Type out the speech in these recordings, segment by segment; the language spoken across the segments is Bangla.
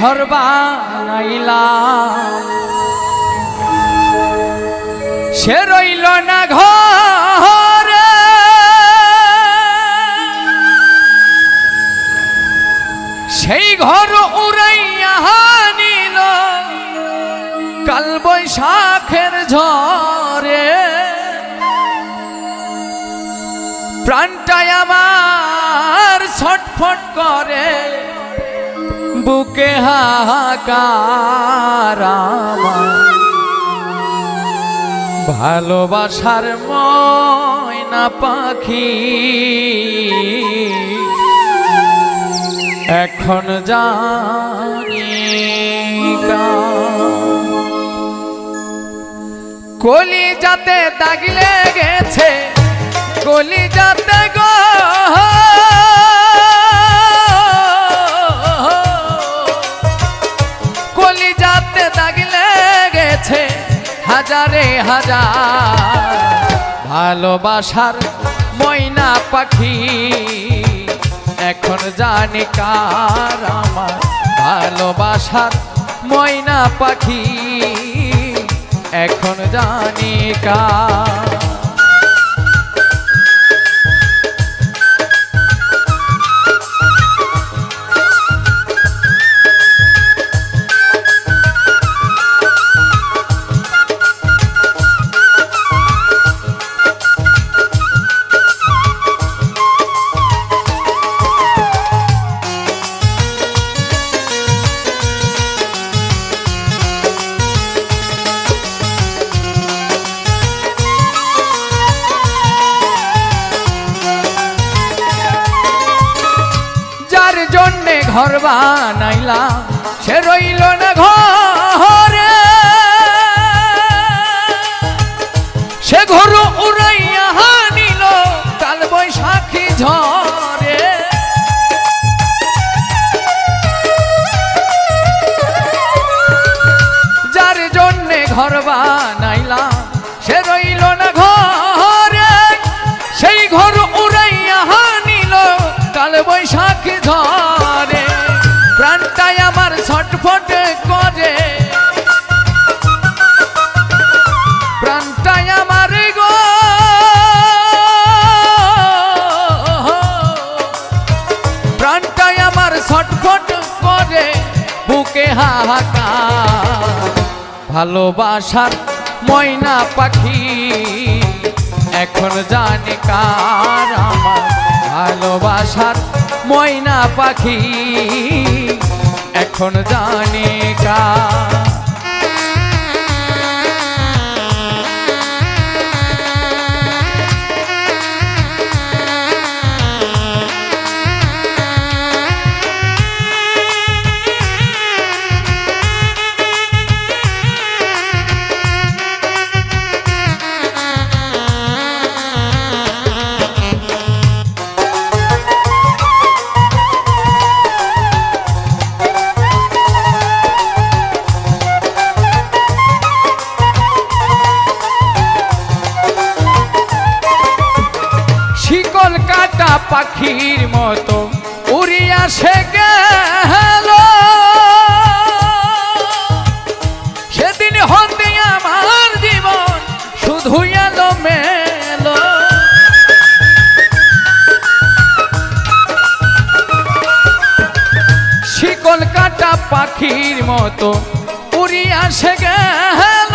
ঘর বানাইলাম সে রইল না ঘরে সেই ঘর উড়াইয়া নিল কাল বৈশাখের ঝড়ে প্রাণটাই আমার ছটফট করে বুকে হাহাকার আমার ভালোবাসার ময়না পাখি এখন জানি কলিজাতে দাগ লেগেছে কলিজাতে গো কলিজাতে দাগ লেগেছে হাজারে হাজার ভালোবাসার ময়না পাখি এখন জানি কার আমার ভালোবাসার ময়না পাখি এখন জানি কার ঘর বানাইলাম সে রইল না ঘরে সে ঘর উড়াইয়া নিল কাল বৈশাখী ঝড়ে যার জন্যে ঘর বানাইলাম সে রইল না ঘরে সেই ঘর উড়াইয়া নিল কাল বৈশাখী ঝড়ে প্রাণটাই আমার ছটফট করে প্রাণটাই আমার গো প্রাণটাই আমার ছটফট করে বুকে হাহাকার ভালোবাসার ময়না পাখি এখন জানি কার আমার ভালোবাসার ময়না পাখি এখন জানি কার কলকাতা পাখির মতো উড়িয়া সে গেল সেদিন হতে আমার জীবন শুধু এলো মেলো কলকাতা পাখির মতো উড়িয়া সে গেল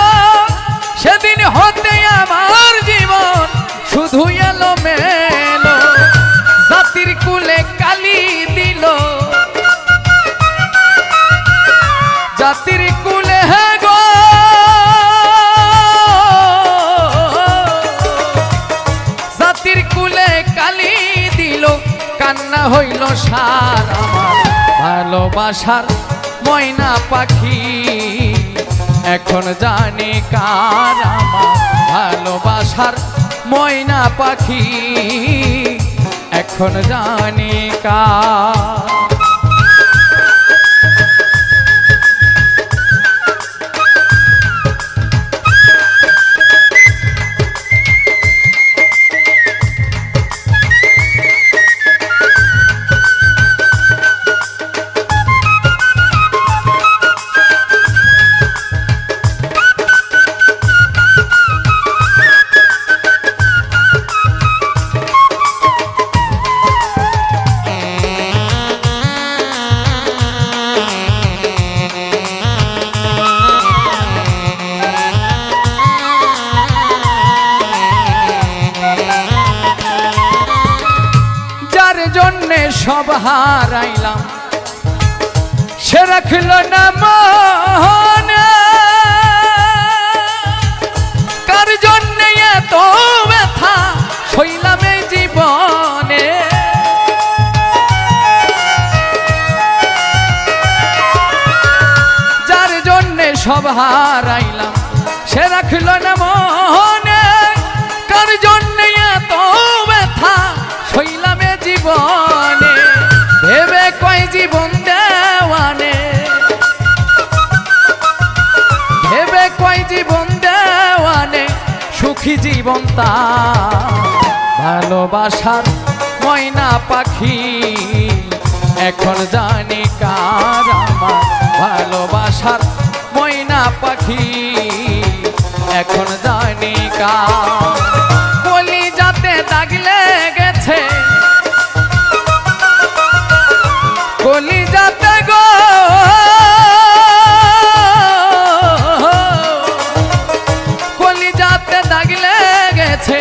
সেদিন হতে আমার জীবন শুধু এলো মেলো জাতির কুলে কালি দিল জাতির কুলে গো জাতির কুলে কালি দিল কান্না হইল সার আমার ভালোবাসার ময়না পাখি এখন জানি কার আমার ভালোবাসার ময়না পাখি এখন জানি কার সব হারাইলাম সে রাখল না মনে কার জন্য এত ব্যথা সইলাম এই জীবনে যার জন্য সব হারাইলাম সে রাখল না মনে কার জন্য এত ব্যথা সইলাম এই জীবনে ভেবে কয় জীবন দেওয়ানে ভেবে কয় জীবন দেওয়ানে সুখী জীবন তা ভালোবাসার ময়না পাখি এখন জানি কার আমার ভালোবাসার ময়না পাখি এখন জানি কার কলিজাতে দাগ লেগেছে কলিজাতে গো কলিজাতে দাগ লেগেছে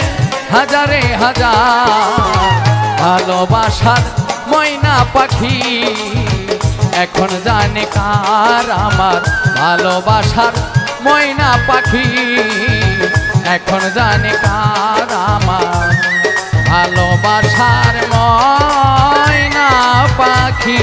হাজারে হাজার ভালোবাসার ময়না পাখি এখন জানে কার আমার ভালোবাসার ময়না পাখি এখন জানে কার আমার ভালোবাসার ময়না পাখি।